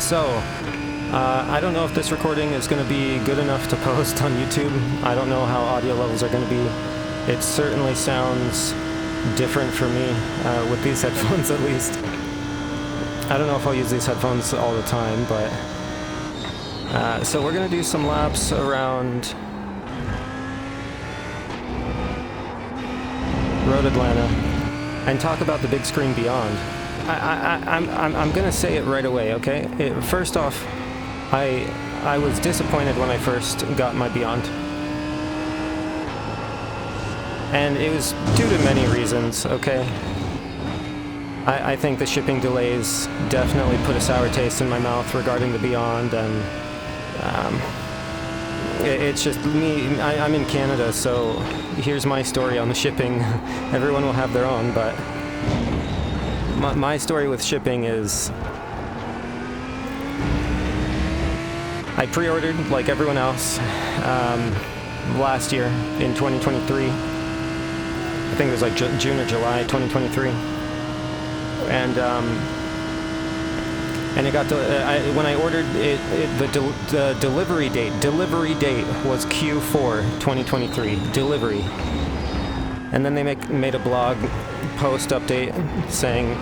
So, I don't know if this recording is going to be good enough to post on YouTube. I don't know how audio levels are going to be. It certainly sounds different for me, with these headphones at least. I don't know if I'll use these headphones all the time, but... so we're going to do some laps around Road Atlanta and talk about the big screen beyond. I'm going to say it right away, okay? First off, I was disappointed when I first got my Beyond. And it was due to many reasons, okay? I think the shipping delays definitely put a sour taste in my mouth regarding the Beyond, and it's just me. I'm in Canada, so here's my story on the shipping. Everyone will have their own, but my story with shipping is I pre-ordered, like everyone else, last year in 2023. I think it was like June or July 2023. And it got when I ordered it, the delivery date was Q4 2023 delivery. And then they made a blog post update saying,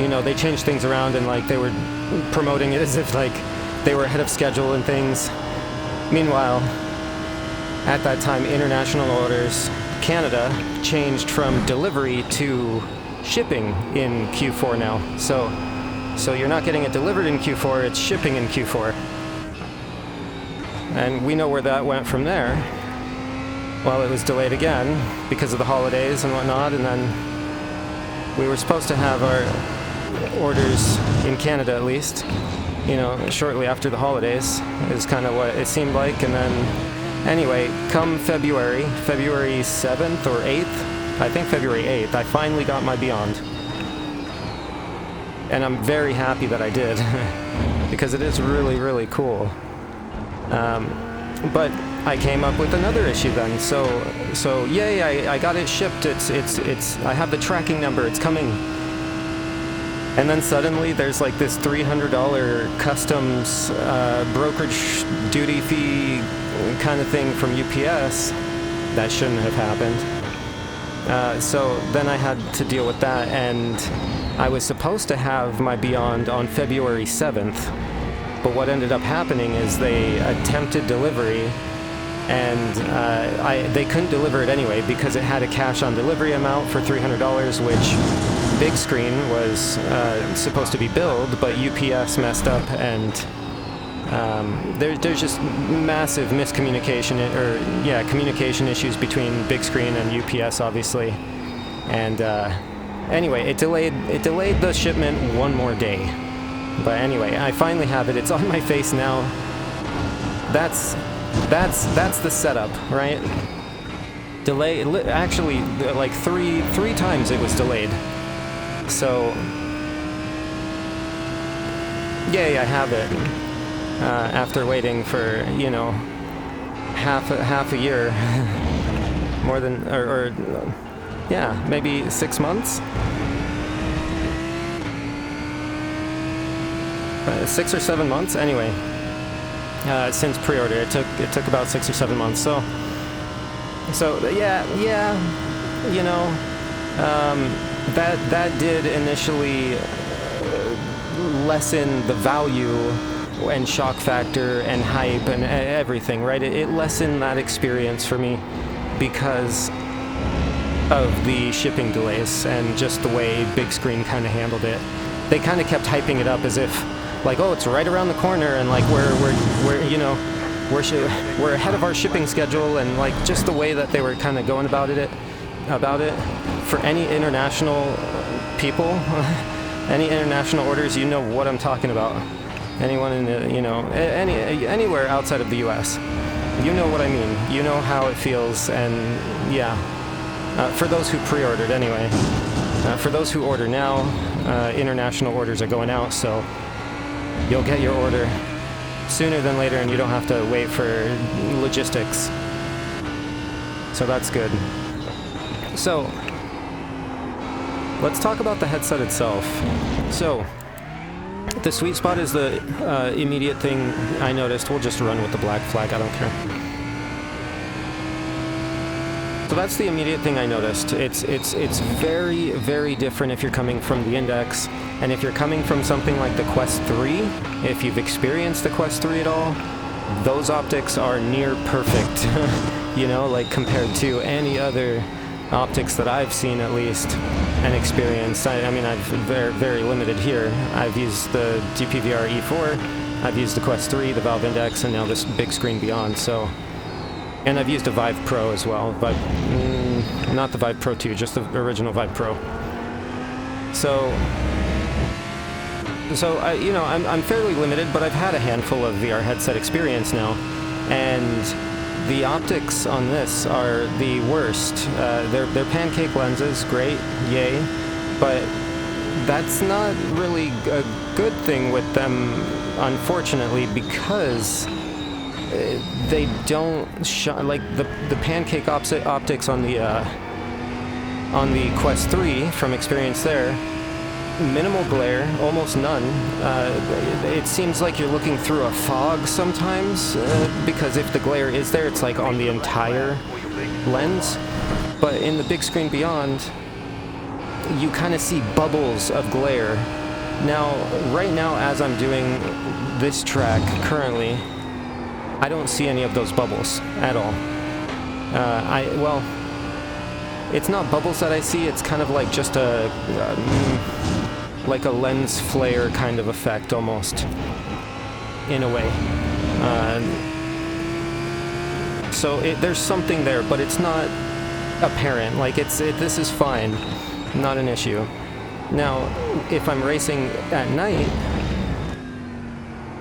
you know, they changed things around and like they were promoting it as if like they were ahead of schedule and things. Meanwhile, at that time, international orders, Canada changed from delivery to shipping in Q4 now. So you're not getting it delivered in Q4, it's shipping in Q4. And we know where that went from there. Well, it was delayed again because of the holidays and whatnot, and then we were supposed to have our orders in Canada at least, you know, shortly after the holidays is kind of what it seemed like. And then anyway, come February 7th or 8th, I think February 8th, I finally got my Beyond. And I'm very happy that I did, because it is really, really cool. But I came up with another issue then, so yay, I got it shipped, I have the tracking number, it's coming. And then suddenly there's like this $300 customs brokerage duty fee kind of thing from UPS that shouldn't have happened. So then I had to deal with that, and I was supposed to have my Beyond on February 7th, but what ended up happening is they attempted delivery, and they couldn't deliver it anyway because it had a cash on delivery amount for $300, which Big Screen was supposed to be billed, but UPS messed up, and there's just massive miscommunication, communication issues between Big Screen and UPS, obviously. And anyway, it delayed the shipment one more day. But anyway, I finally have it. It's on my face now. That's the setup, right? Actually, like three times it was delayed. So, yay, I have it. After waiting for, you know, half a year, more than, yeah, maybe 6 months? 6 or 7 months, anyway, since pre-order. It took about 6 or 7 months, so yeah, you know, that did initially lessen the value and shock factor and hype and everything, right? It lessened that experience for me because of the shipping delays and just the way Big Screen kind of handled it. They kind of kept hyping it up as if, like, oh, it's right around the corner, and like we're you know, we're ahead of our shipping schedule, and like just the way that they were kind of going about it for any international people, any international orders, you know what I'm talking about. Anyone in the, you know, anywhere outside of the US, you know what I mean. You know how it feels, and yeah. For those who pre-ordered anyway. For those who order now, international orders are going out, so you'll get your order sooner than later, and you don't have to wait for logistics. So that's good. So let's talk about the headset itself. So The sweet spot is the immediate thing I noticed. We'll just run with the black flag, I don't care. So that's the immediate thing I noticed. It's very, very different if you're coming from the Index, and if you're coming from something like the Quest 3, if you've experienced the Quest 3 at all, those optics are near perfect, you know, like compared to any other optics that I've seen at least and experienced. I mean, I've very, very limited here. I've used the DPVR E4, I've used the Quest 3, the Valve Index, and now this Big Screen Beyond, so... And I've used a Vive Pro as well, but not the Vive Pro 2, just the original Vive Pro. So you know, I'm fairly limited, but I've had a handful of VR headset experience now, and the optics on this are the worst. They're pancake lenses, great, yay, but that's not really a good thing with them, unfortunately, because they don't shine like the pancake optics on the Quest 3 from experience there. Minimal glare, almost none. It seems like you're looking through a fog sometimes, because if the glare is there, it's like on the entire lens. But in the Big Screen Beyond, you kind of see bubbles of glare. Now, right now, as I'm doing this track currently, I don't see any of those bubbles at all. Well, it's not bubbles that I see, it's kind of like just like a lens flare kind of effect, almost, in a way. So there's something there, but it's not apparent. Like, this is fine, not an issue. Now, if I'm racing at night,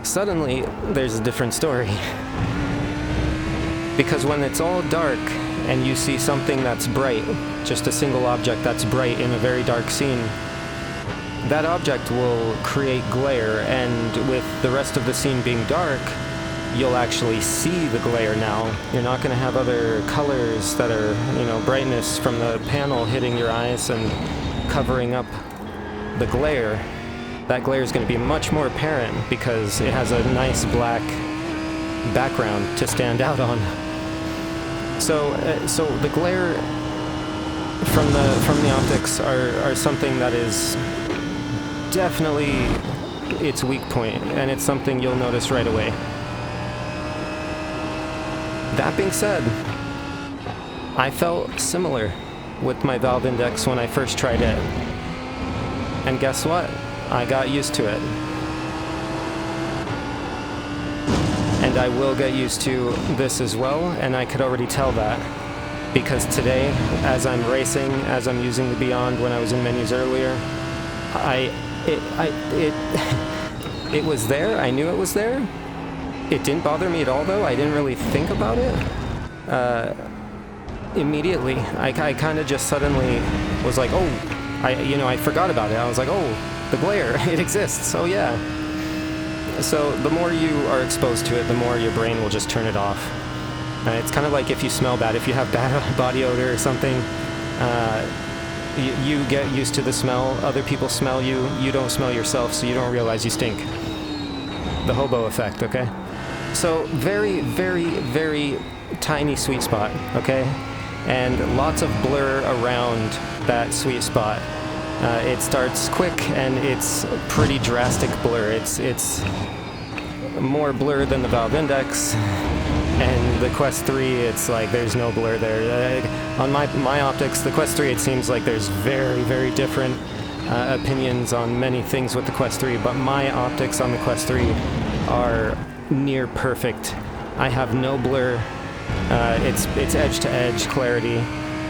suddenly there's a different story. Because when it's all dark and you see something that's bright, just a single object that's bright in a very dark scene, that object will create glare, and with the rest of the scene being dark, you'll actually see the glare now. You're not going to have other colors that are, you know, brightness from the panel hitting your eyes and covering up the glare. That glare is going to be much more apparent because it has a nice black background to stand out on. So the glare from the optics are something that is definitely its weak point, and it's something you'll notice right away. That being said, I felt similar with my Valve Index when I first tried it, and guess what? I got used to it. And I will get used to this as well, and I could already tell that. Because today, as I'm racing, as I'm using the Beyond when I was in menus earlier, it was there, I knew it was there. It didn't bother me at all though, I didn't really think about it. Immediately, I kind of just suddenly was like, oh, I forgot about it. I was like, oh, the glare, it exists, oh yeah. So the more you are exposed to it, the more your brain will just turn it off. It's kind of like if you smell bad, if you have bad body odor or something, you get used to the smell, other people smell you, you don't smell yourself, so you don't realize you stink. The hobo effect, okay? So very, very, very tiny sweet spot, okay? And lots of blur around that sweet spot. It starts quick, and it's pretty drastic blur. It's more blur than the Valve Index, and the Quest 3, it's like there's no blur there. On my optics, the Quest 3, it seems like there's very, very different opinions on many things with the Quest 3, but my optics on the Quest 3 are near perfect. I have no blur. It's edge-to-edge clarity.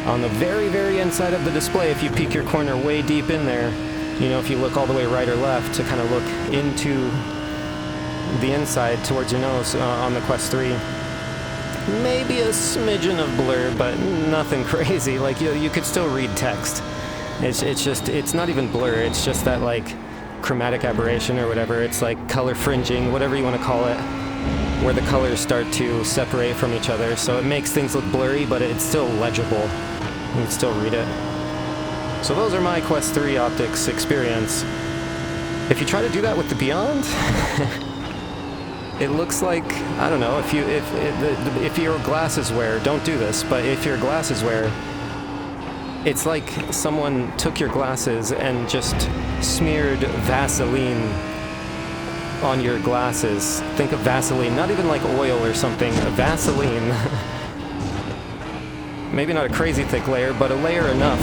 On the very, very inside of the display, if you peek your corner way deep in there, you know, if you look all the way right or left to kind of look into the inside towards your nose on the Quest 3, maybe a smidgen of blur, but nothing crazy. Like, you could still read text. It's not even blur, it's just that, like, chromatic aberration or whatever. It's like color fringing, whatever you want to call it, where the colors start to separate from each other. So it makes things look blurry, but it's still legible. You can still read it. So those are my Quest 3 optics experience. If you try to do that with the Beyond, it looks like, I don't know, if your glasses wear, don't do this, but if your glasses wear, it's like someone took your glasses and just smeared Vaseline on your glasses. Think of Vaseline, not even like oil or something, Vaseline. Maybe not a crazy thick layer, but a layer enough,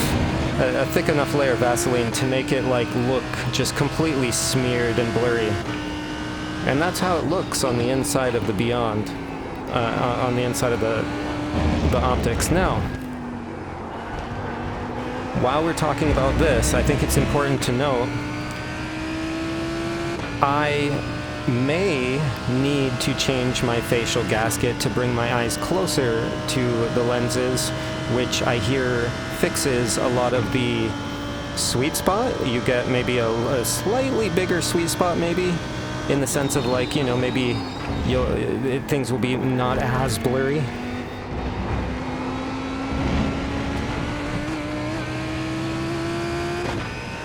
a thick enough layer of Vaseline to make it like look just completely smeared and blurry. And that's how it looks on the inside of the Beyond, on the inside of the optics. Now, while we're talking about this, I think it's important to note I may need to change my facial gasket to bring my eyes closer to the lenses, which I hear fixes a lot of the sweet spot. You get maybe a slightly bigger sweet spot, maybe, in the sense of like, you know, maybe things will be not as blurry.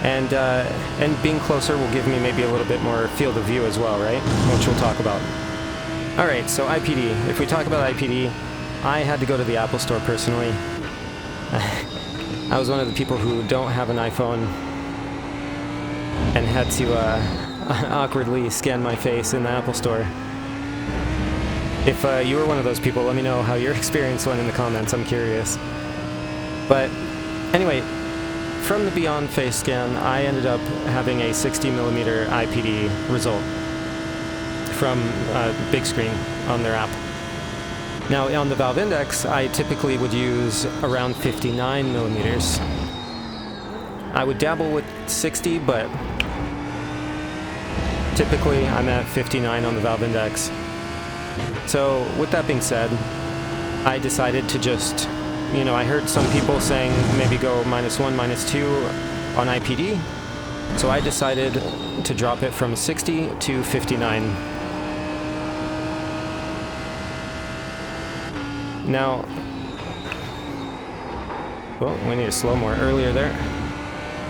And being closer will give me maybe a little bit more field of view as well, right? Which we'll talk about. Alright, so IPD. If we talk about IPD, I had to go to the Apple Store personally. I was one of the people who don't have an iPhone and had to awkwardly scan my face in the Apple Store. If you were one of those people, let me know how your experience went in the comments. I'm curious. But anyway, from the Beyond face scan, I ended up having a 60mm IPD result from BIGSCREEN on their app. Now, on the Valve Index, I typically would use around 59mm. I would dabble with 60, but typically I'm at 59 on the Valve Index. So, with that being said, I decided to just, you know, I heard some people saying maybe go -1, -2 on IPD, so I decided to drop it from 60 to 59. Now, well, we need to slow more earlier there.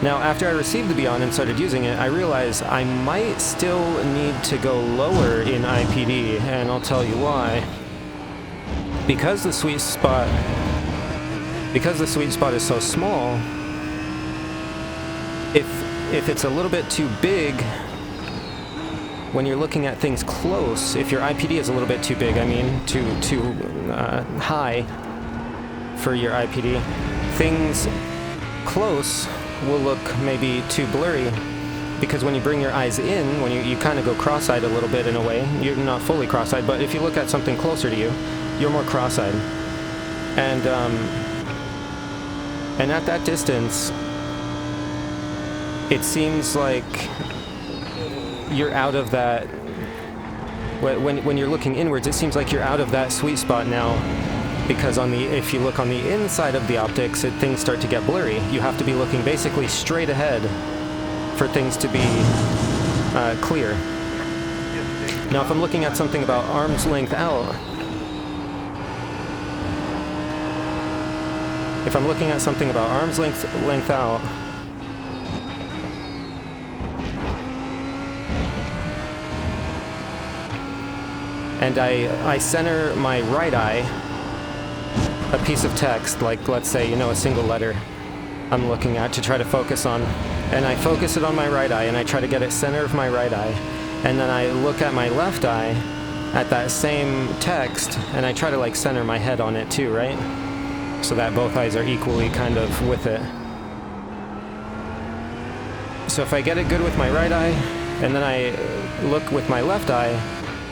Now, after I received the Beyond and started using it, I realized I might still need to go lower in IPD, and I'll tell you why. Because the sweet spot is so small, if it's a little bit too big, when you're looking at things close, if your IPD is a little bit too big, I mean, too high for your IPD, things close will look maybe too blurry, because when you bring your eyes in, when you kind of go cross-eyed a little bit in a way, you're not fully cross-eyed, but if you look at something closer to you, you're more cross-eyed. And at that distance, it seems like you're out of that, when you're looking inwards, it seems like you're out of that sweet spot now, because if you look on the inside of the optics, things start to get blurry. You have to be looking basically straight ahead for things to be clear. Now, if I'm looking at something about arm's length out, out, and I center my right eye, a piece of text, like let's say, you know, a single letter I'm looking at to try to focus on, and I focus it on my right eye and I try to get it center of my right eye, and then I look at my left eye at that same text and I try to like center my head on it too, right? So that both eyes are equally kind of with it. So if I get it good with my right eye and then I look with my left eye,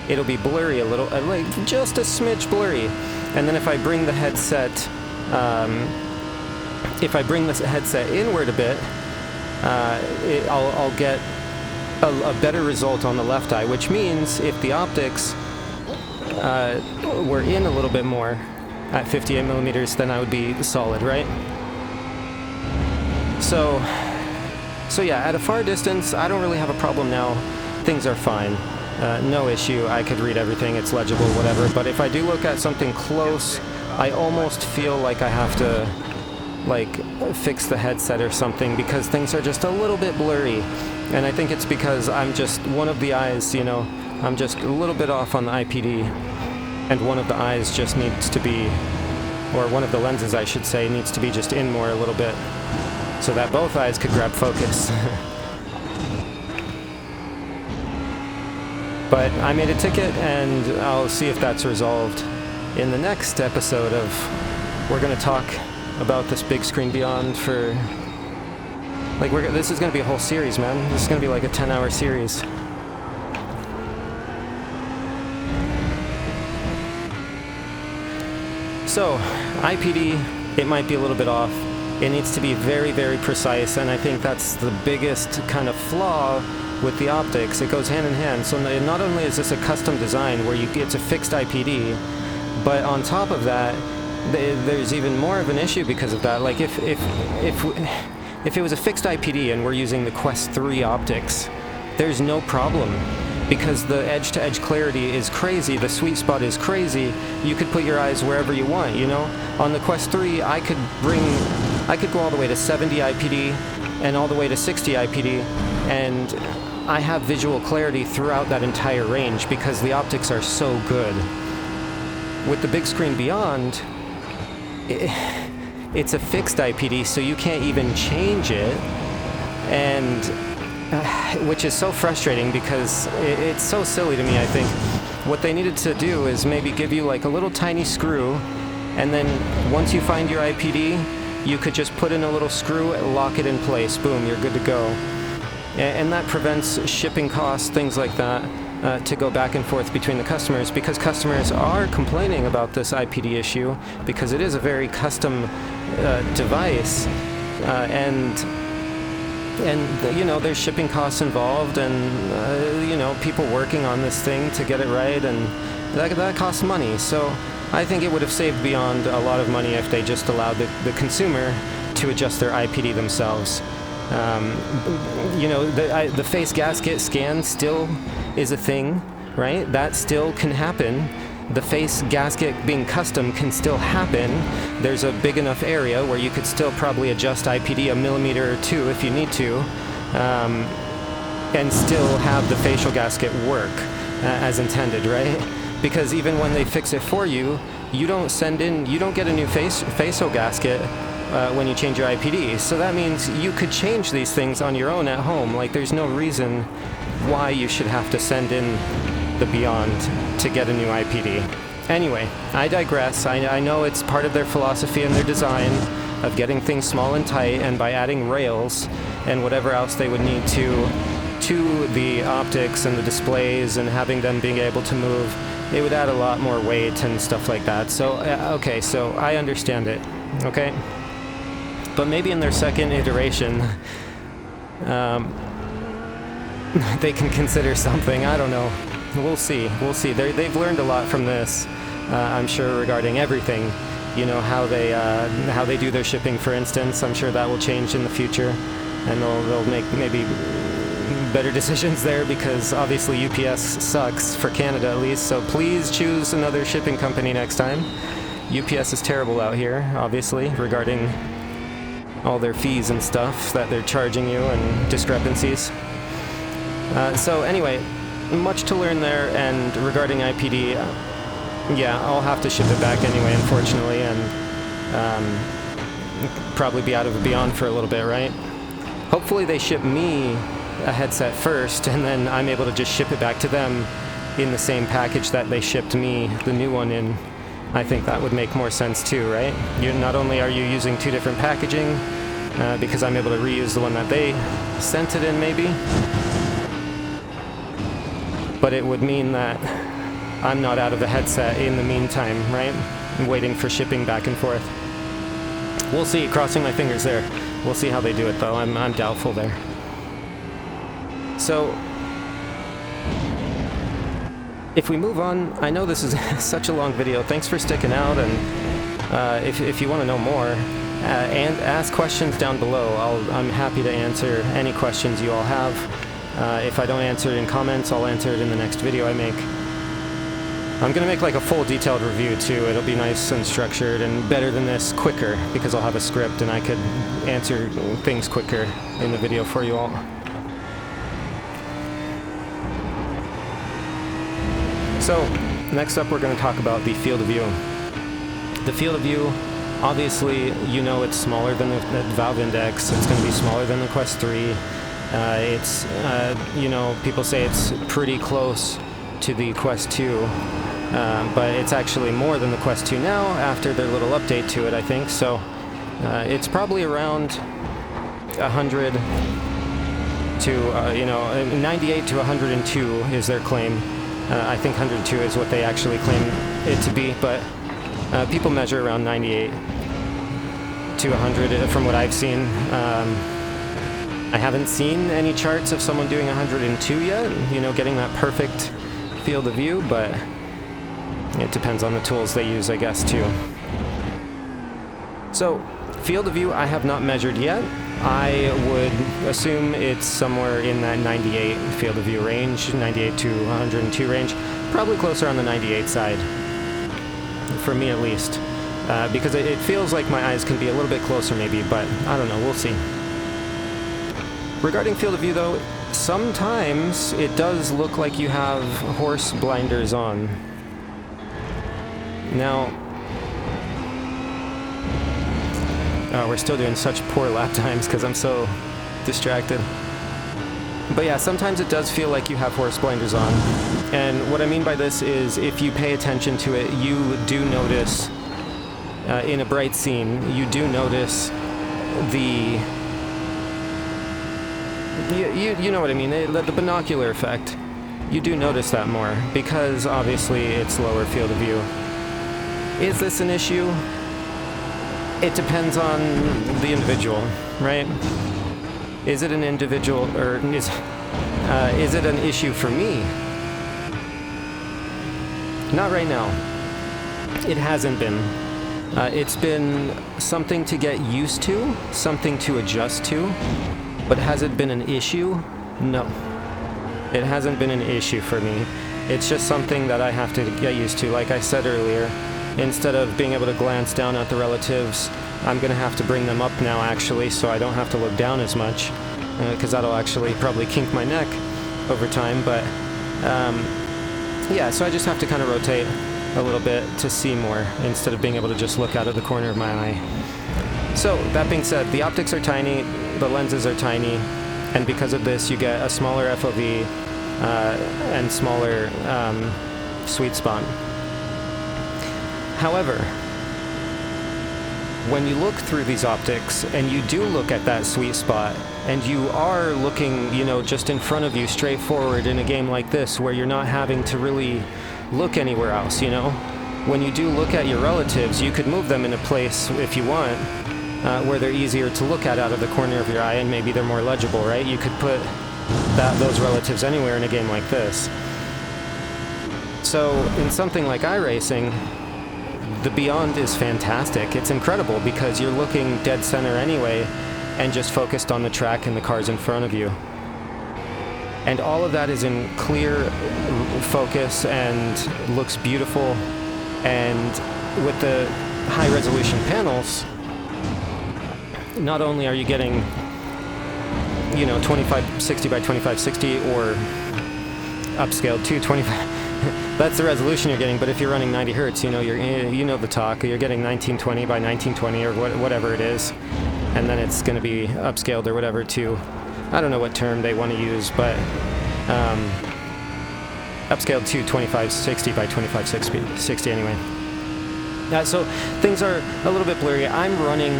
it'll be blurry a little, like just a smidge blurry. And then if I bring the headset, inward a bit, I'll get a better result on the left eye, which means if the optics were in a little bit more at 58mm, then I would be solid, right? So yeah, at a far distance, I don't really have a problem now. Things are fine. No issue, I could read everything, it's legible, whatever. But if I do look at something close, I almost feel like I have to like fix the headset or something, because things are just a little bit blurry. And I think it's because I'm just one of the eyes, you know, I'm just a little bit off on the IPD, and one of the eyes just needs to be, or one of the lenses I should say, needs to be just in more a little bit, so that both eyes could grab focus. But I made a ticket, and I'll see if that's resolved in the next episode of, we're going to talk about this Big Screen Beyond for, like, this is going to be a whole series, man. This is going to be like a 10-hour series. So, IPD, it might be a little bit off. It needs to be very, very precise, and I think that's the biggest kind of flaw with the optics. It goes hand in hand. So not only is this a custom design where it's a fixed IPD, but on top of that, there's even more of an issue because of that. Like if it was a fixed IPD and we're using the Quest 3 optics, there's no problem, because the edge-to-edge clarity is crazy, the sweet spot is crazy. You could put your eyes wherever you want, you know? On the Quest 3, I could go all the way to 70 IPD and all the way to 60 IPD, and I have visual clarity throughout that entire range because the optics are so good. With the Big Screen Beyond, it's a fixed IPD, so you can't even change it, and which is so frustrating because it's so silly to me. I think what they needed to do is maybe give you like a little tiny screw, and then once you find your IPD, you could just put in a little screw, lock it in place, boom, you're good to go. And that prevents shipping costs, things like that, to go back and forth between the customers, because customers are complaining about this IPD issue because it is a very custom device, and you know, there's shipping costs involved, and you know, people working on this thing to get it right, and that costs money. So I think it would have saved Beyond a lot of money if they just allowed the consumer to adjust their IPD themselves. You know, the face gasket scan still is a thing, right? That still can happen. The face gasket being custom can still happen. There's a big enough area where you could still probably adjust IPD a millimeter or two if you need to, and still have the facial gasket work as intended, right? Because even when they fix it for you, you don't get a new facial gasket when you change your IPD. So that means you could change these things on your own at home. Like, there's no reason why you should have to send in the Beyond to get a new IPD. Anyway, I digress. I know it's part of their philosophy and their design of getting things small and tight, and by adding rails and whatever else they would need to the optics and the displays and having them being able to move, it would add a lot more weight and stuff like that. So, okay, so I understand it, okay? But maybe in their second iteration, they can consider something. I don't know. We'll see. We'll see. They've learned a lot from this, I'm sure, regarding everything. You know, how they do their shipping, for instance. I'm sure that will change in the future, and they'll make maybe better decisions there, because obviously UPS sucks, for Canada at least. So please choose another shipping company next time. UPS is terrible out here, obviously, regarding all their fees and stuff that they're charging you and discrepancies. So anyway, much to learn there, and regarding IPD, yeah, I'll have to ship it back anyway, unfortunately, and probably be out of Beyond for a little bit, right? Hopefully they ship me a headset first, and then I'm able to just ship it back to them in the same package that they shipped me the new one in. I think that would make more sense too, right? Not only are you using two different packaging, because I'm able to reuse the one that they sent it in maybe, but it would mean that I'm not out of the headset in the meantime, right? Waiting for shipping back and forth. We'll see, crossing my fingers there. We'll see how they do it though, I'm doubtful there. So, if we move on, I know this is such a long video. Thanks for sticking out, and if you want to know more, and ask questions down below. I'm happy to answer any questions you all have. If I don't answer it in comments, I'll answer it in the next video I make. I'm gonna make like a full detailed review too. It'll be nice and structured and better than this, quicker, because I'll have a script and I could answer things quicker in the video for you all. So, next up we're gonna talk about the field of view. The field of view, obviously, you know it's smaller than the Valve Index. It's gonna be smaller than the Quest 3. You know, people say it's pretty close to the Quest 2. But it's actually more than the Quest 2 now after their little update to it, I think. So it's probably around 100 to, you know, 98 to 102 is their claim. I think 102 is what they actually claim it to be, but people measure around 98 to 100 from what I've seen. I haven't seen any charts of someone doing 102 yet, you know, getting that perfect field of view, but it depends on the tools they use, I guess, too. So, field of view I have not measured yet. I would assume it's somewhere in that 98 field of view range, 98 to 102 range. Probably closer on the 98 side, for me at least. Because it feels like my eyes can be a little bit closer maybe, but I don't know, we'll see. Regarding field of view though, sometimes it does look like you have horse blinders on. Now, we're still doing such poor lap times because I'm so distracted. But yeah, sometimes it does feel like you have horse blinders on. And what I mean by this is if you pay attention to it, you do notice, in a bright scene, you do notice the... You know what I mean, the binocular effect. You do notice that more because obviously it's lower field of view. Is this an issue? It depends on the individual, right? Is it an individual, or is it an issue for me? Not right now. It hasn't been. It's been something to get used to, something to adjust to, but has it been an issue? No. It hasn't been an issue for me. It's just something that I have to get used to. Like I said earlier, instead of being able to glance down at the relatives, I'm going to have to bring them up now actually, so I don't have to look down as much, because that'll actually probably kink my neck over time, but yeah, so I just have to kind of rotate a little bit to see more, instead of being able to just look out of the corner of my eye. So, that being said, the optics are tiny, the lenses are tiny, and because of this you get a smaller FOV and smaller sweet spot. However, when you look through these optics and you do look at that sweet spot and you are looking, you know, just in front of you straight forward in a game like this where you're not having to really look anywhere else, you know, when you do look at your relatives, you could move them in a place if you want where they're easier to look at out of the corner of your eye and maybe they're more legible, right? You could put those relatives anywhere in a game like this. So in something like iRacing, the Beyond is fantastic. It's incredible because you're looking dead center anyway and just focused on the track and the cars in front of you. And all of that is in clear focus and looks beautiful. And with the high resolution panels, not only are you getting, you know, 2560 by 2560 or upscaled to 25. That's the resolution you're getting, but if you're running 90 hertz, you know the talk. You're getting 1920 by 1920 or whatever it is, and then it's going to be upscaled or whatever to, I don't know what term they want to use, but upscaled to 2560 by 2560 anyway. So things are a little bit blurry. I'm running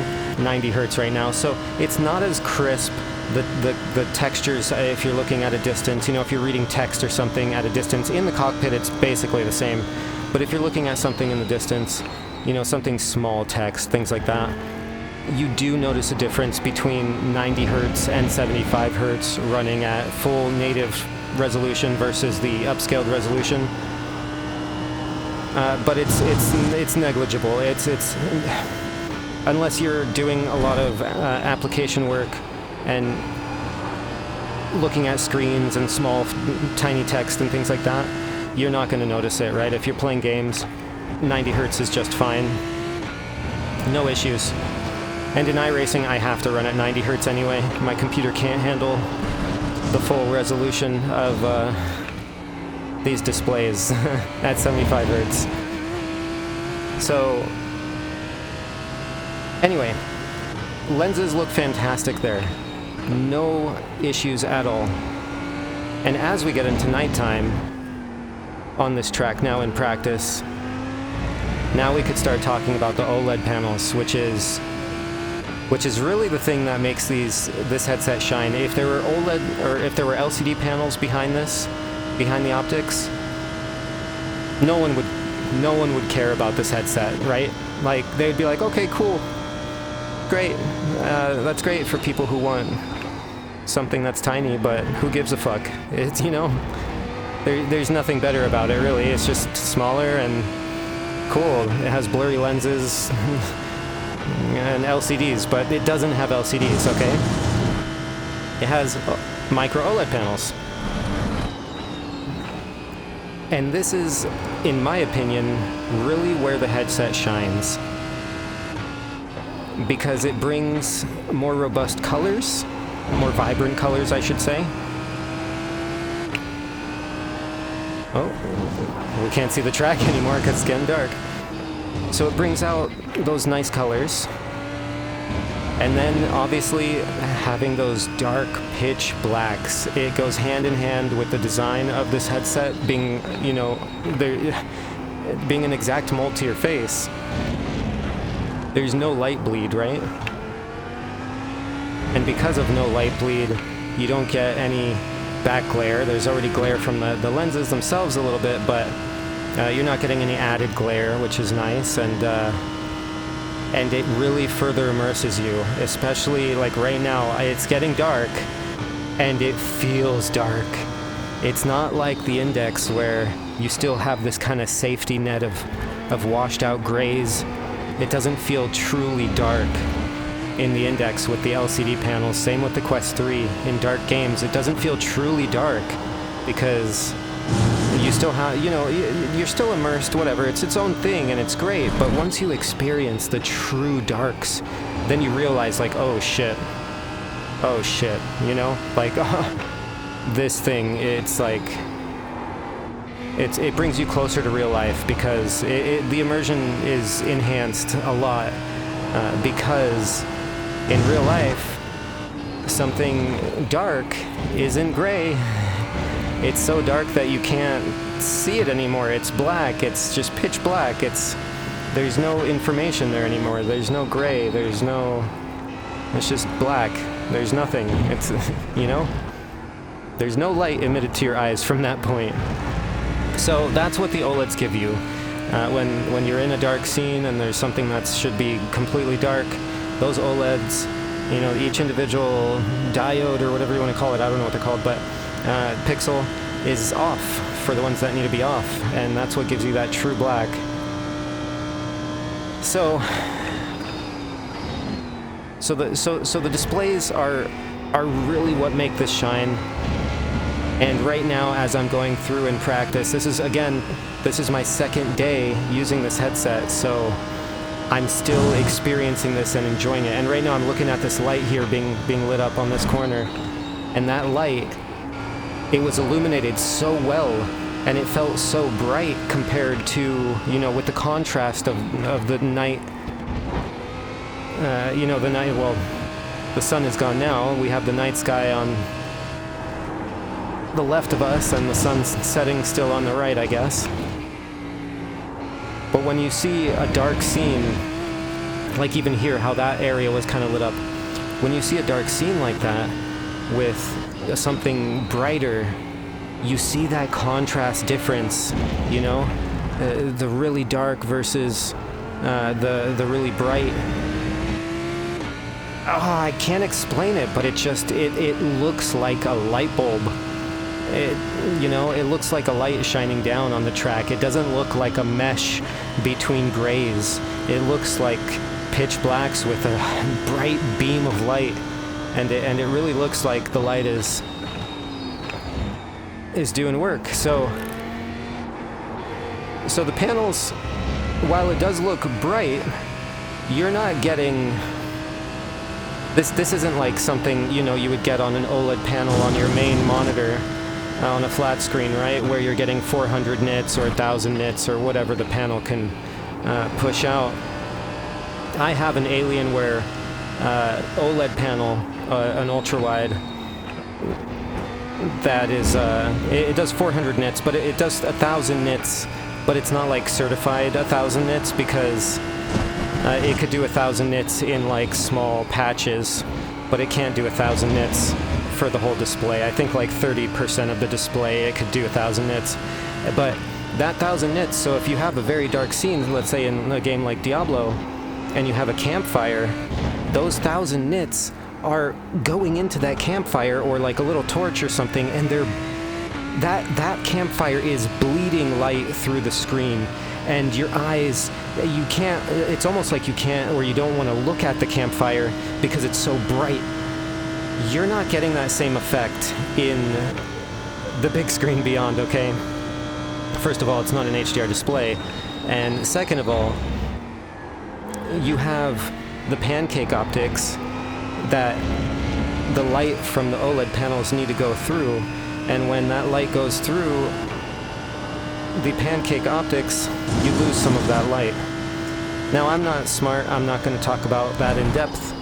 90 hertz right now, so it's not as crisp. The textures, if you're looking at a distance, you know, if you're reading text or something at a distance, in the cockpit it's basically the same. But if you're looking at something in the distance, you know, something small text, things like that, you do notice a difference between 90 hertz and 75 hertz running at full native resolution versus the upscaled resolution. But it's negligible. It's unless you're doing a lot of application work and looking at screens and small, tiny text and things like that, you're not going to notice it, right? If you're playing games, 90 hertz is just fine. No issues. And in iRacing, I have to run at 90 hertz anyway. My computer can't handle the full resolution of these displays at 75 hertz. So, anyway, lenses look fantastic there. No issues at all. And as we get into nighttime on this track now in practice, now we could start talking about the OLED panels, which is really the thing that makes this headset shine. If there were OLED, or if there were LCD panels behind the optics, no one would care about this headset, right? Like, they'd be like, okay, cool, great, that's great for people who want something that's tiny, but who gives a fuck? It's, you know, there's nothing better about it, really. It's just smaller and cool. It has blurry lenses and LCDs, but it doesn't have LCDs, okay? It has micro-OLED panels. And this is, in my opinion, really where the headset shines. Because it brings more robust colors, more vibrant colors, I should say. Oh, we can't see the track anymore because it's getting dark. So it brings out those nice colors. And then, obviously, having those dark pitch blacks, it goes hand in hand with the design of this headset being, you know, being an exact mold to your face. There's no light bleed, right? And because of no light bleed, you don't get any back glare. There's already glare from the lenses themselves a little bit, but you're not getting any added glare, which is nice, and it really further immerses you, especially like right now. It's getting dark, and it feels dark. It's not like the Index where you still have this kind of safety net of washed out grays. It doesn't feel truly dark in the Index with the LCD panels. Same with the Quest 3. In dark games, it doesn't feel truly dark because you still have, you know, you're still immersed, whatever. It's its own thing and it's great, but once you experience the true darks, then you realize, like, oh shit, you know? Like, this thing, it's like, it brings you closer to real life because the immersion is enhanced a lot because in real life, something dark isn't gray. It's so dark that you can't see it anymore. It's black. It's just pitch black. There's no information there anymore. There's no gray. It's just black. There's nothing. It's, you know? There's no light emitted to your eyes from that point. So that's what the OLEDs give you. When you're in a dark scene and there's something that should be completely dark, those OLEDs, you know, each individual diode or whatever you want to call it, I don't know what they're called, but pixel is off for the ones that need to be off, and that's what gives you that true black. So the displays are really what make this shine. And right now, as I'm going through in practice, this is my second day using this headset, so I'm still experiencing this and enjoying it. And right now I'm looking at this light here being lit up on this corner, and that light, it was illuminated so well, and it felt so bright compared to, you know, with the contrast of the night, you know, the night, well, the sun is gone now, we have the night sky on the left of us, and the sun's setting still on the right, I guess. But when you see a dark scene, like even here, how that area was kind of lit up, when you see a dark scene like that with something brighter, you see that contrast difference, you know? The really dark versus the really bright. Oh, I can't explain it, but it looks like a light bulb. You know, it looks like a light shining down on the track. It doesn't look like a mesh between grays. It looks like pitch blacks with a bright beam of light, and it really looks like the light is doing work. So So the panels, while it does look bright, you're not getting... This isn't like something, you know, you would get on an OLED panel on your main monitor on a flat screen, right? Where you're getting 400 nits or 1,000 nits or whatever the panel can push out. I have an Alienware OLED panel, an ultra-wide, that is, it does 400 nits, but it does 1,000 nits, but it's not like certified 1,000 nits because it could do 1,000 nits in like small patches, but it can't do 1,000 nits for the whole display. I think like 30% of the display it could do 1,000 nits, but that 1,000 nits, so if you have a very dark scene, let's say in a game like Diablo, and you have a campfire, those 1,000 nits are going into that campfire or like a little torch or something, and that campfire is bleeding light through the screen, and your eyes, you can't, it's almost like you can't or you don't want to look at the campfire because it's so bright. You're not getting that same effect in the big screen Beyond, okay? First of all, it's not an HDR display, and second of all, you have the pancake optics that the light from the OLED panels need to go through, and when that light goes through the pancake optics, you lose some of that light. Now, I'm not smart, I'm not going to talk about that in depth,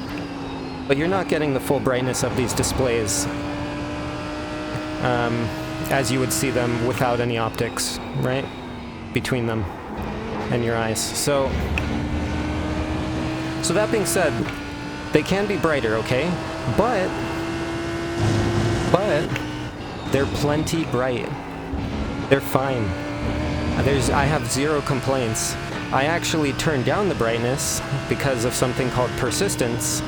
but you're not getting the full brightness of these displays as you would see them without any optics, right? Between them and your eyes. So that being said, they can be brighter, okay? But they're plenty bright. They're fine. I have zero complaints. I actually turned down the brightness because of something called persistence.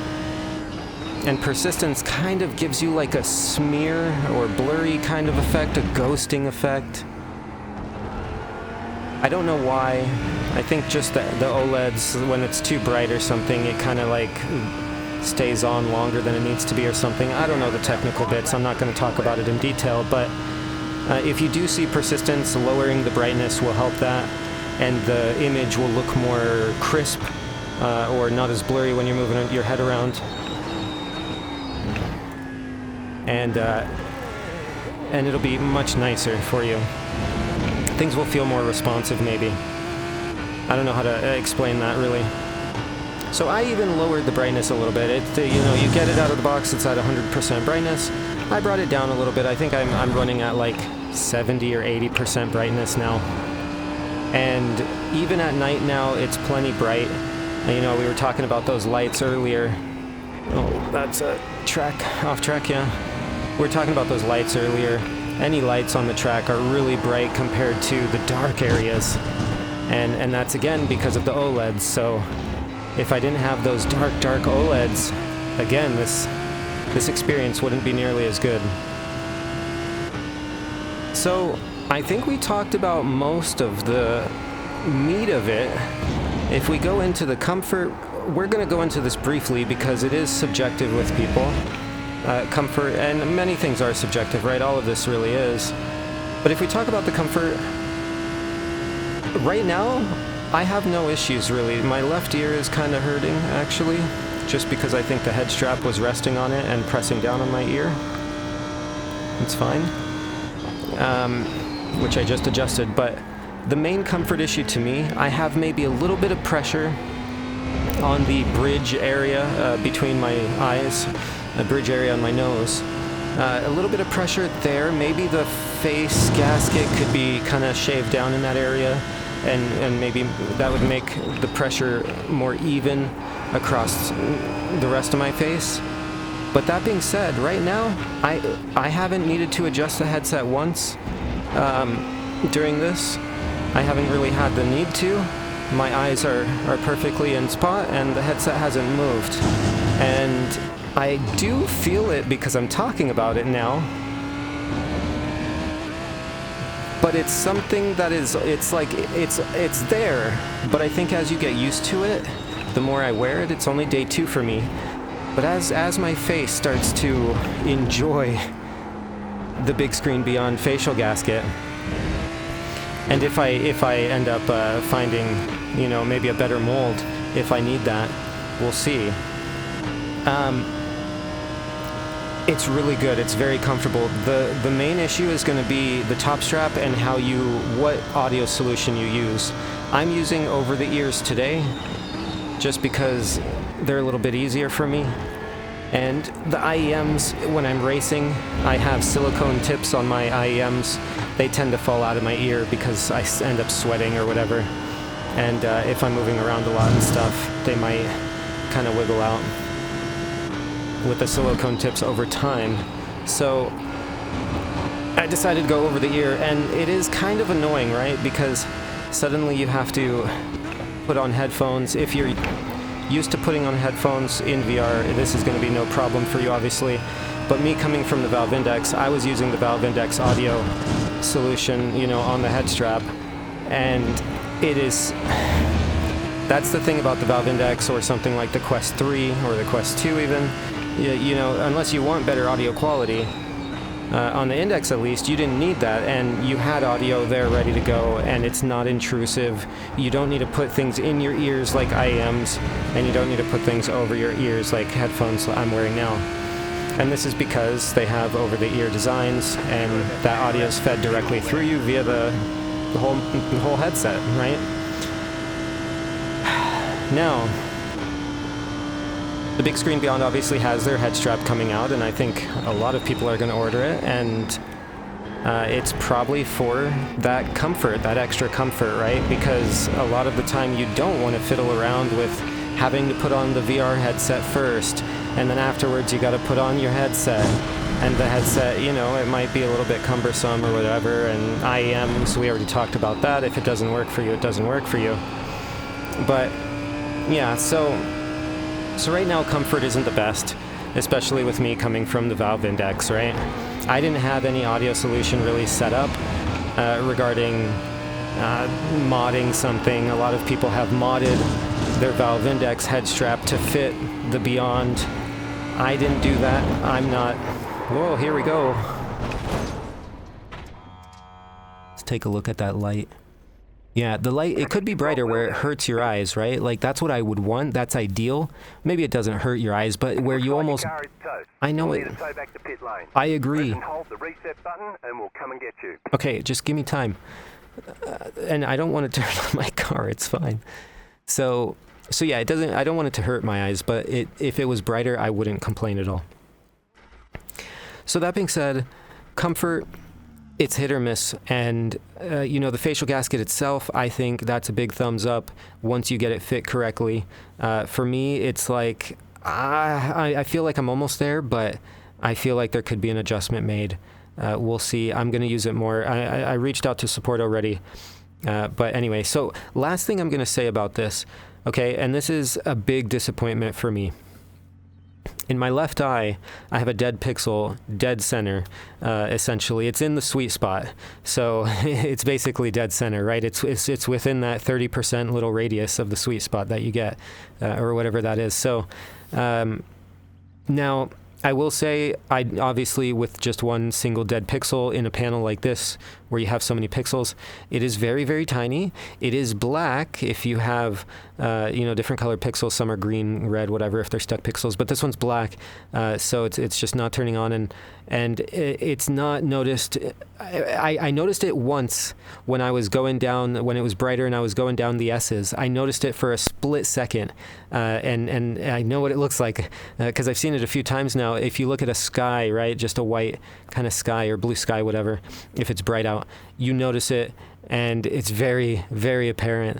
And persistence kind of gives you like a smear or blurry kind of effect, a ghosting effect. I don't know why. I think just the OLEDs, when it's too bright or something, it kind of like stays on longer than it needs to be or something. I don't know the technical bits. I'm not going to talk about it in detail, but if you do see persistence, lowering the brightness will help that, and the image will look more crisp or not as blurry when you're moving your head around. And it'll be much nicer for you. Things will feel more responsive, maybe. I don't know how to explain that, really. So I even lowered the brightness a little bit. You know, you get it out of the box, it's at 100% brightness. I brought it down a little bit. I think I'm running at like 70 or 80% brightness now. And even at night now, it's plenty bright. And, you know, we were talking about those lights earlier. Oh, that's a off track, yeah. We were talking about those lights earlier. Any lights on the track are really bright compared to the dark areas. And that's again because of the OLEDs. So if I didn't have those dark OLEDs, again, this experience wouldn't be nearly as good. So I think we talked about most of the meat of it. If we go into the comfort, we're going to go into this briefly because it is subjective with people. Comfort, and many things are subjective, right? All of this really is. But if we talk about the comfort, right now, I have no issues really. My left ear is kind of hurting, actually, just because I think the head strap was resting on it and pressing down on my ear. It's fine. Which I just adjusted, but the main comfort issue to me, I have maybe a little bit of pressure on the bridge area between my eyes, a bridge area on my nose. A little bit of pressure there. Maybe the face gasket could be kind of shaved down in that area, and maybe that would make the pressure more even across the rest of my face. But that being said, right now, I haven't needed to adjust the headset once during this. I haven't really had the need to. My eyes are perfectly in spot, and the headset hasn't moved. And I do feel it because I'm talking about it now. But it's something that is, it's like, it's there. But I think as you get used to it, the more I wear it, it's only day 2 for me. But as my face starts to enjoy the big screen beyond facial gasket, And if I end up finding, you know, maybe a better mold, if I need that, we'll see. It's really good. It's very comfortable. The main issue is going to be the top strap and what audio solution you use. I'm using over the ears today, just because they're a little bit easier for me. And the IEMs, when I'm racing, I have silicone tips on my IEMs. They tend to fall out of my ear because I end up sweating or whatever. And if I'm moving around a lot and stuff, they might kind of wiggle out with the silicone tips over time. So I decided to go over the ear, and it is kind of annoying, right? Because suddenly you have to put on headphones. If you're used to putting on headphones in VR, this is going to be no problem for you, obviously. But me coming from the Valve Index, I was using the Valve Index audio solution, you know, on the head strap, and it is... That's the thing about the Valve Index or something like the Quest 3 or the Quest 2 even. You know, unless you want better audio quality, on the Index at least, you didn't need that, and you had audio there ready to go, and it's not intrusive. You don't need to put things in your ears like IEMs, and you don't need to put things over your ears like headphones I'm wearing now. And this is because they have over-the-ear designs, and that audio is fed directly through you via the whole headset, right? Now, the Big Screen Beyond obviously has their head strap coming out, and I think a lot of people are going to order it, and it's probably for that comfort, that extra comfort, right? Because a lot of the time you don't want to fiddle around with having to put on the VR headset first, and then afterwards you got to put on your headset. And the headset, you know, it might be a little bit cumbersome or whatever, and IEMs, we already talked about that. If it doesn't work for you, it doesn't work for you. But, yeah, so right now comfort isn't the best, especially with me coming from the Valve Index, right? I didn't have any audio solution really set up regarding modding something. A lot of people have modded their Valve Index head strap to fit the Beyond. I didn't do that. I'm not... Whoa, here we go. Let's take a look at that light. Yeah, the light, it could be brighter where it hurts your eyes, right? Like, that's what I would want. That's ideal. Maybe it doesn't hurt your eyes, but where you almost... I know it. I agree. Okay, just give me time. And I don't want to turn on my car. It's fine. So yeah, it doesn't... I don't want it to hurt my eyes, but if it was brighter, I wouldn't complain at all. So that being said, comfort... It's hit or miss, and you know, the facial gasket itself, I think that's a big thumbs up once you get it fit correctly. For me, it's like, I feel like I'm almost there, but I feel like there could be an adjustment made. We'll see. I'm going to use it more. I reached out to support already. But anyway, so last thing I'm going to say about this, okay, and this is a big disappointment for me. In my left eye, I have a dead pixel, dead center, essentially. It's in the sweet spot. So it's basically dead center, right? It's within that 30% little radius of the sweet spot that you get, or whatever that is. So now, I will say, I obviously, with just one single dead pixel in a panel like this, where you have so many pixels, it is very, very tiny. It is black if you have, you know, different colored pixels. Some are green, red, whatever, if they're stuck pixels. But this one's black, so it's just not turning on, and it's not noticed. I noticed it once when I was going down, when it was brighter and I was going down the S's. I noticed it for a split second, and I know what it looks like because I've seen it a few times now. If you look at a sky, right, just a white kind of sky or blue sky, whatever, if it's bright out, you notice it, and it's very, very apparent.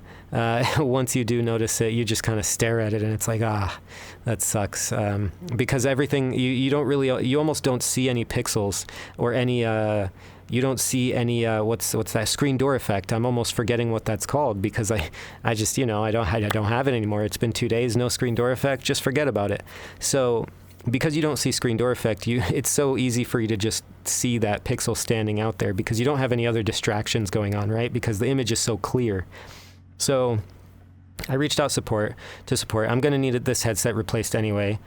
Once you do notice it, you just kind of stare at it, and it's like, that sucks. Because everything, you don't really, you almost don't see any pixels or any, you don't see any, what's that, screen door effect. I'm almost forgetting what that's called because I just, you know, I don't have it anymore. It's been 2 days, no screen door effect, just forget about it. So because you don't see screen door effect, it's so easy for you to just see that pixel standing out there because you don't have any other distractions going on, right? Because the image is so clear. So I reached out to support. I'm going to need this headset replaced anyway.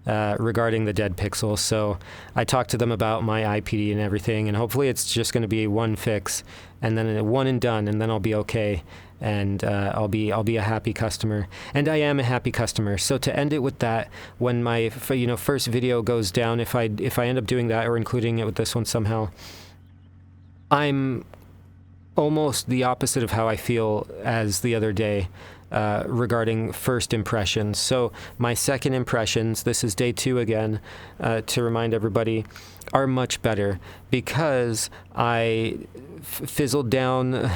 regarding the dead pixels. So I talked to them about my IPD and everything, and hopefully it's just going to be one fix, and then one and done, and then I'll be okay, and I'll be a happy customer. And I am a happy customer. So to end it with that, when my first video goes down, if I end up doing that or including it with this one somehow, I'm almost the opposite of how I feel as the other day regarding first impressions. So my second impressions, this is day 2 again, to remind everybody, are much better because I fizzled down,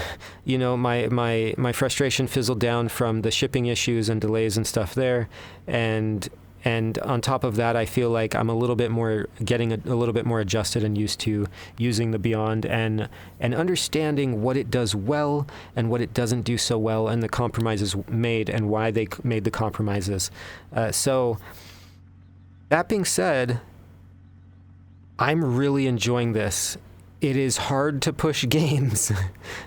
my frustration fizzled down from the shipping issues and delays and stuff there, and on top of that, I feel like I'm getting a little bit more adjusted and used to using the Beyond and understanding what it does well and what it doesn't do so well, and the compromises made and why they made the compromises. So that being said, I'm really enjoying this. It is hard to push games.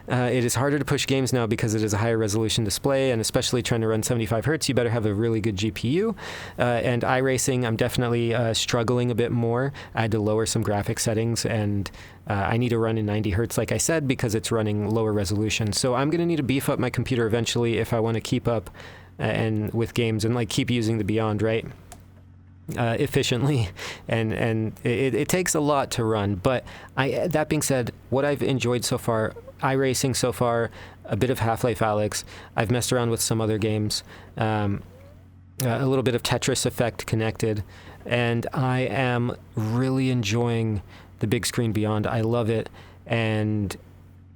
It is harder to push games now because it is a higher resolution display, and especially trying to run 75 hertz, you better have a really good GPU. And iRacing, I'm definitely struggling a bit more. I had to lower some graphic settings, and I need to run in 90 hertz, like I said, because it's running lower resolution. So I'm going to need to beef up my computer eventually if I want to keep up and with games and keep using the Beyond, right? Efficiently, and it takes a lot to run, but that being said, what I've enjoyed so far, iRacing so far, a bit of Half-Life Alyx, I've messed around with some other games, a little bit of Tetris Effect connected, and I am really enjoying the big screen Beyond. I love it, and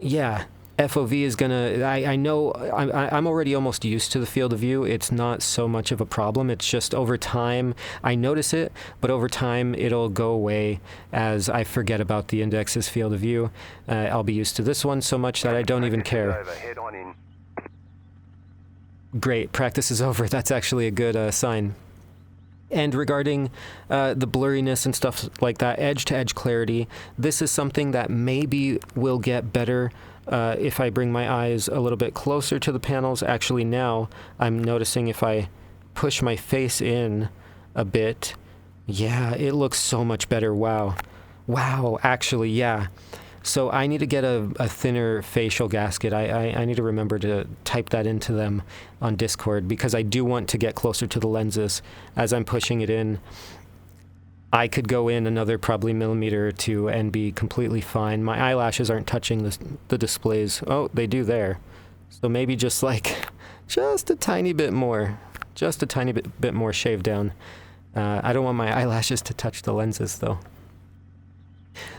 yeah, FOV is gonna, I know, I'm already almost used to the field of view. It's not so much of a problem. It's just over time, I notice it, but over time it'll go away as I forget about the index's field of view. I'll be used to this one so much that I don't even care. Great, practice is over. That's actually a good sign. And regarding the blurriness and stuff like that, edge-to-edge clarity, this is something that maybe will get better if I bring my eyes a little bit closer to the panels. Actually, now I'm noticing if I push my face in a bit, yeah, it looks so much better. Wow. Wow, actually, yeah. So I need to get a thinner facial gasket. I need to remember to type that into them on Discord, because I do want to get closer to the lenses as I'm pushing it in. I could go in another probably millimeter or two and be completely fine. My eyelashes aren't touching the displays. Oh, they do there. So maybe just just a tiny bit more. Just a tiny bit more shaved down. I don't want my eyelashes to touch the lenses though.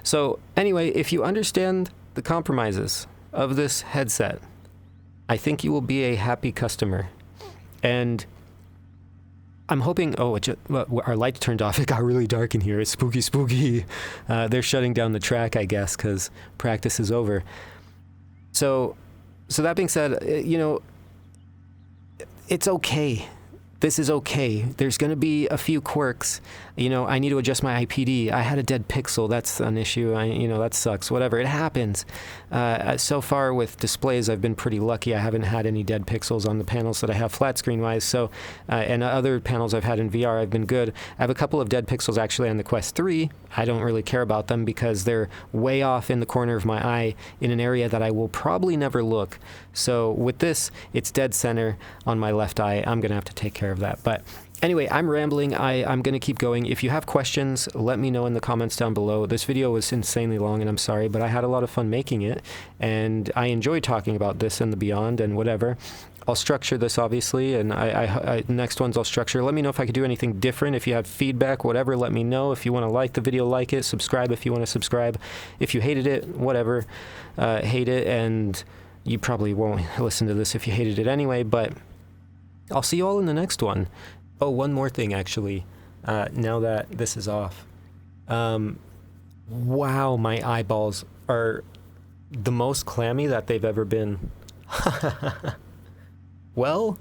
So anyway, if you understand the compromises of this headset, I think you will be a happy customer. And I'm hoping, our lights turned off. It got really dark in here. It's spooky, spooky. They're shutting down the track, I guess, because practice is over. So that being said, it's okay. This is okay. There's going to be a few quirks. I need to adjust my IPD. I had a dead pixel. That's an issue. That sucks. Whatever. It happens. So far with displays, I've been pretty lucky. I haven't had any dead pixels on the panels that I have flat screen wise. So, and other panels I've had in VR, I've been good. I have a couple of dead pixels actually on the Quest 3. I don't really care about them because they're way off in the corner of my eye in an area that I will probably never look. So with this, it's dead center on my left eye. I'm going to have to take care of that. But anyway, I'm rambling. I'm going to keep going. If you have questions, let me know in the comments down below. This video was insanely long, and I'm sorry, but I had a lot of fun making it, and I enjoy talking about this and the Beyond and whatever. I'll structure this, obviously, and next ones I'll structure. Let me know if I could do anything different. If you have feedback, whatever, let me know. If you want to like the video, like it. Subscribe if you want to subscribe. If you hated it, whatever, hate it, and you probably won't listen to this if you hated it anyway, but I'll see you all in the next one. Oh, one more thing, actually, now that this is off. Wow, my eyeballs are the most clammy that they've ever been. Well,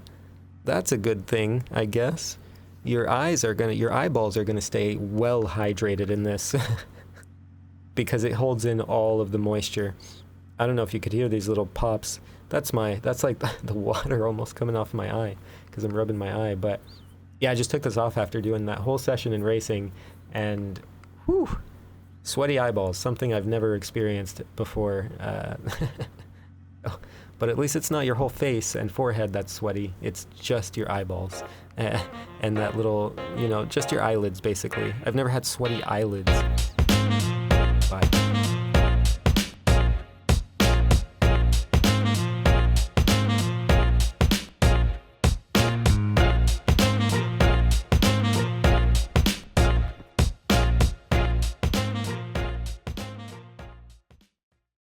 that's a good thing, I guess. Your eyeballs are gonna stay well hydrated in this because it holds in all of the moisture. I don't know if you could hear these little pops. That's like the water almost coming off my eye because I'm rubbing my eye, but Yeah, I just took this off after doing that whole session in racing, and whew, sweaty eyeballs, something I've never experienced before. But at least it's not your whole face and forehead that's sweaty. It's just your eyeballs. And that little, you know, just your eyelids, basically. I've never had sweaty eyelids.